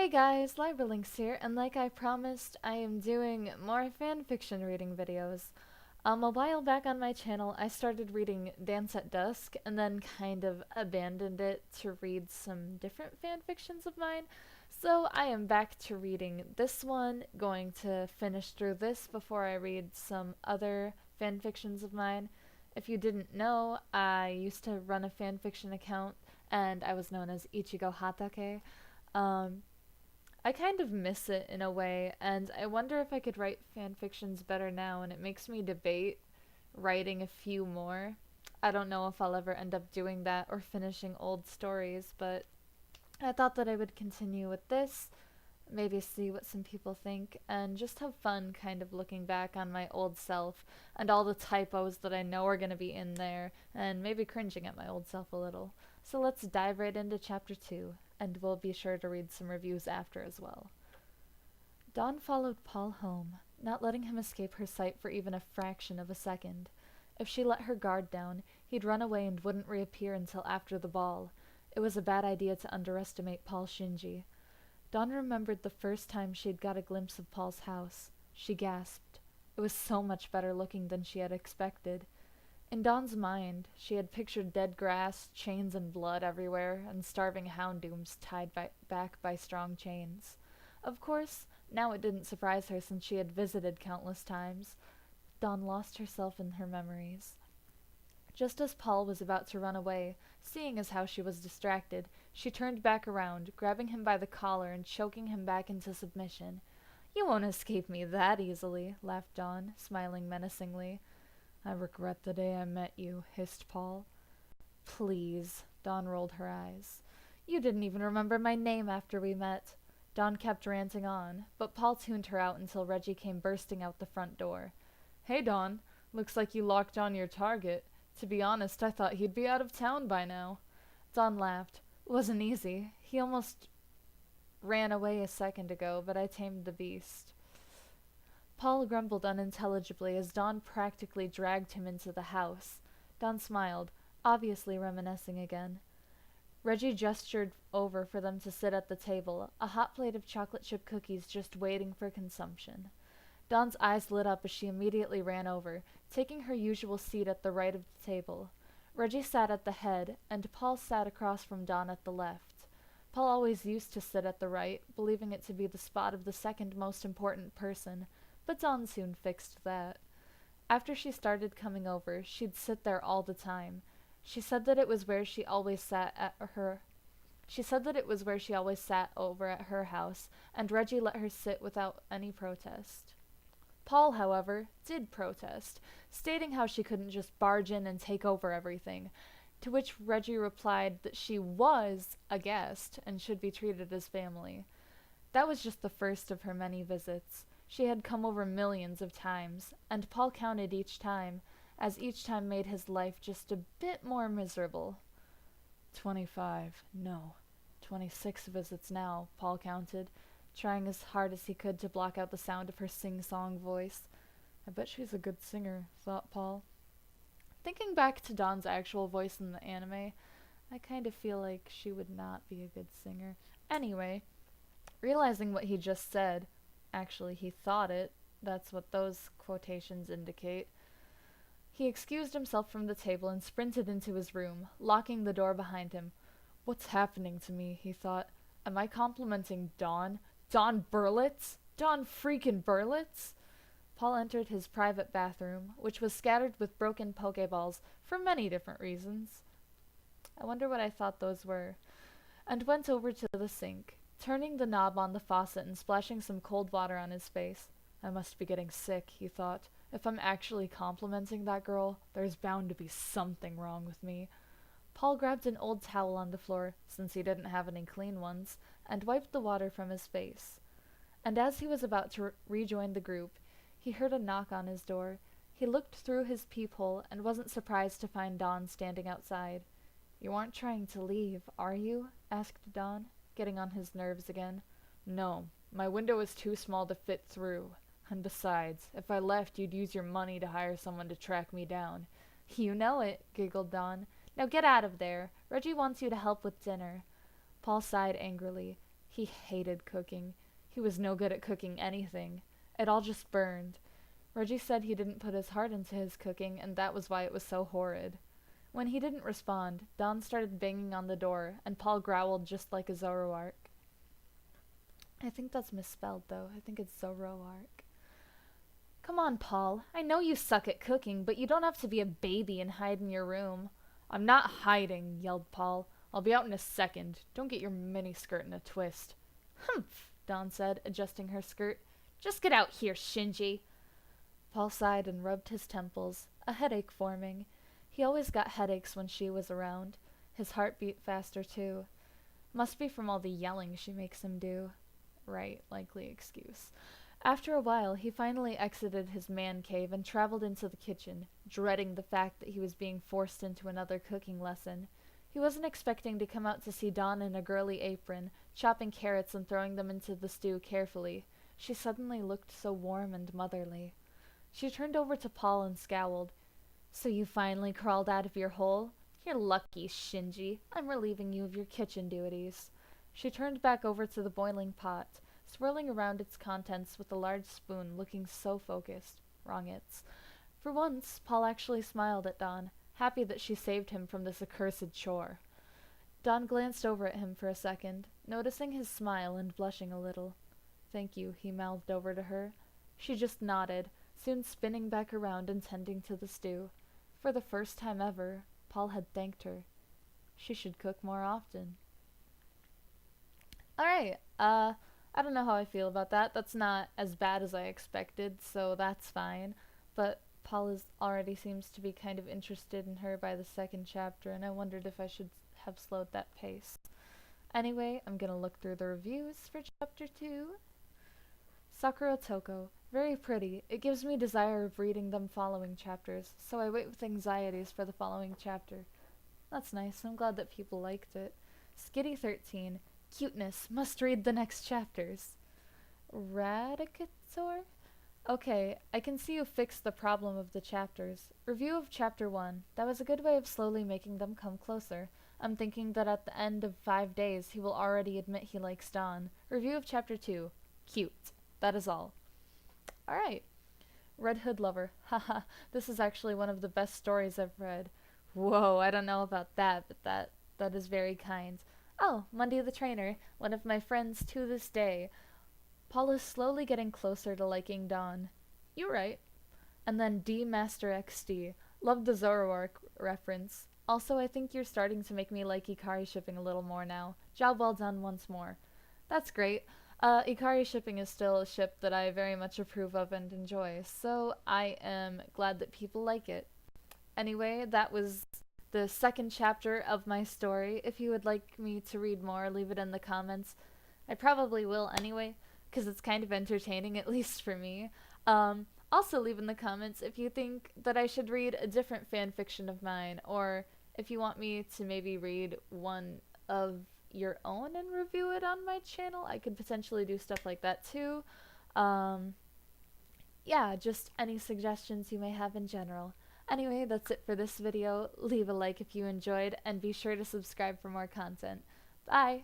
Hey guys, Lyra Linx here, and like I promised, I am doing more fanfiction reading videos. A while back on my channel, I started reading Dance at Dusk, and then kind of abandoned it to read some different fanfictions of mine. So I am back to reading this one, going to finish through this before I read some other fanfictions of mine. If you didn't know, I used to run a fanfiction account, and I was known as IchigoHatake. Um, I kind of miss it in a way, and I wonder if I could write fan fictions better now, and it makes me debate writing a few more. I don't know if I'll ever end up doing that or finishing old stories, but I thought that I would continue with this, maybe see what some people think, and just have fun kind of looking back on my old self and all the typos that I know are going to be in there, and maybe cringing at my old self a little. So let's dive right into chapter 2, and we'll be sure to read some reviews after as well. Dawn followed Paul home, not letting him escape her sight for even a fraction of a second. If she let her guard down, he'd run away and wouldn't reappear until after the ball. It was a bad idea to underestimate Paul Shinji. Dawn remembered the first time she'd got a glimpse of Paul's house. She gasped. It was so much better looking than she had expected. In Dawn's mind, she had pictured dead grass, chains and blood everywhere, and starving houndooms tied back by strong chains. Of course, now it didn't surprise her since she had visited countless times. Dawn lost herself in her memories. Just as Paul was about to run away, seeing as how she was distracted, she turned back around, grabbing him by the collar and choking him back into submission. "You won't escape me that easily," laughed Dawn, smiling menacingly. "I regret the day I met you," hissed Paul. "Please," Dawn rolled her eyes. "You didn't even remember my name after we met." Dawn kept ranting on, but Paul tuned her out until Reggie came bursting out the front door. "Hey, Dawn. Looks like you locked on your target. To be honest, I thought he'd be out of town by now." Dawn laughed. "Wasn't easy. He almost ran away a second ago, but I tamed the beast." Paul grumbled unintelligibly as Dawn practically dragged him into the house. Dawn smiled, obviously reminiscing again. Reggie gestured over for them to sit at the table, a hot plate of chocolate chip cookies just waiting for consumption. Dawn's eyes lit up as she immediately ran over, taking her usual seat at the right of the table. Reggie sat at the head, and Paul sat across from Dawn at the left. Paul always used to sit at the right, believing it to be the spot of the second most important person, but Dawn soon fixed that. After she started coming over, she'd sit there all the time. She said that it was where she always sat over at her house, and Reggie let her sit without any protest. Paul, however, did protest, stating how she couldn't just barge in and take over everything, to which Reggie replied that she was a guest and should be treated as family. That was just the first of her many visits. She had come over millions of times, and Paul counted each time, as each time made his life just a bit more miserable. 25, no, 26 visits now, Paul counted, trying as hard as he could to block out the sound of her sing-song voice. I bet she's a good singer, thought Paul. Thinking back to Dawn's actual voice in the anime, I kind of feel like she would not be a good singer. Anyway, realizing what he just said, actually he thought it, that's what those quotations indicate, he excused himself from the table and sprinted into his room, locking the door behind him. "What's happening to me?" he thought. "Am I complimenting Dawn? Dawn Berlitz? Dawn freaking Berlitz?" Paul entered his private bathroom, which was scattered with broken Pokeballs for many different reasons. I wonder what I thought those were. And went over to the sink, turning the knob on the faucet and splashing some cold water on his face. I must be getting sick, he thought. If I'm actually complimenting that girl, there's bound to be something wrong with me. Paul grabbed an old towel on the floor, since he didn't have any clean ones, and wiped the water from his face. And as he was about to rejoin the group, he heard a knock on his door. He looked through his peephole and wasn't surprised to find Dawn standing outside. "You aren't trying to leave, are you?" asked Dawn, getting on his nerves again. "No, my window is too small to fit through. And besides, if I left, you'd use your money to hire someone to track me down." "You know it," giggled Dawn. "Now get out of there. Reggie wants you to help with dinner." Paul sighed angrily. He hated cooking. He was no good at cooking anything. It all just burned. Reggie said he didn't put his heart into his cooking, and that was why it was so horrid. When he didn't respond, Dawn started banging on the door, and Paul growled just like a Zoroark. I think that's misspelled, though. I think it's Zoroark. Come on, Paul. I know you suck at cooking, but you don't have to be a baby and hide in your room. I'm not hiding, yelled Paul. I'll be out in a second. Don't get your miniskirt in a twist. Humph, Dawn said, adjusting her skirt. Just get out here, Shinji. Paul sighed and rubbed his temples, a headache forming. He always got headaches when she was around. His heart beat faster, too. Must be from all the yelling she makes him do. Right, likely excuse. After a while, he finally exited his man cave and traveled into the kitchen, dreading the fact that he was being forced into another cooking lesson. He wasn't expecting to come out to see Dawn in a girly apron, chopping carrots and throwing them into the stew carefully. She suddenly looked so warm and motherly. She turned over to Paul and scowled. So you finally crawled out of your hole? You're lucky, Shinji. I'm relieving you of your kitchen duties. She turned back over to the boiling pot, swirling around its contents with a large spoon, looking so focused. Wrong-its. For once, Paul actually smiled at Dawn, happy that she saved him from this accursed chore. Dawn glanced over at him for a second, noticing his smile and blushing a little. Thank you, he mouthed over to her. She just nodded, soon spinning back around and tending to the stew. For the first time ever, Paul had thanked her. She should cook more often. Alright, I don't know how I feel about that. That's not as bad as I expected, so that's fine. But Paul already seems to be kind of interested in her by the second chapter, and I wondered if I should have slowed that pace. Anyway, I'm gonna look through the reviews for chapter 2. Sakura Toko. Very pretty. It gives me desire of reading them following chapters, so I wait with anxieties for the following chapter. That's nice. I'm glad that people liked it. Skitty 13. Cuteness. Must read the next chapters. Radicator? Okay, I can see you fixed the problem of the chapters. Review of chapter 1. That was a good way of slowly making them come closer. I'm thinking that at the end of 5 days he will already admit he likes Dawn. Review of chapter 2. Cute. That is all. Alright. Red Hood Lover. Haha, this is actually one of the best stories I've read. Whoa, I don't know about that, but that is very kind. Oh, Mundy the Trainer, one of my friends to this day. Paul is slowly getting closer to liking Dawn. You're right. And then D Master XD. Love the Zoroark reference. Also, I think you're starting to make me like Ikarishipping a little more now. Job well done once more. That's great. Ikarishipping is still a ship that I very much approve of and enjoy, so I am glad that people like it. Anyway, that was the second chapter of my story. If you would like me to read more, leave it in the comments. I probably will anyway, because it's kind of entertaining, at least for me. Also leave in the comments if you think that I should read a different fanfiction of mine, or if you want me to maybe read one of your own and review it on my channel. I could potentially do stuff like that too. Yeah, just any suggestions you may have in general. Anyway, that's it for this video. Leave a like if you enjoyed, and be sure to subscribe for more content. Bye!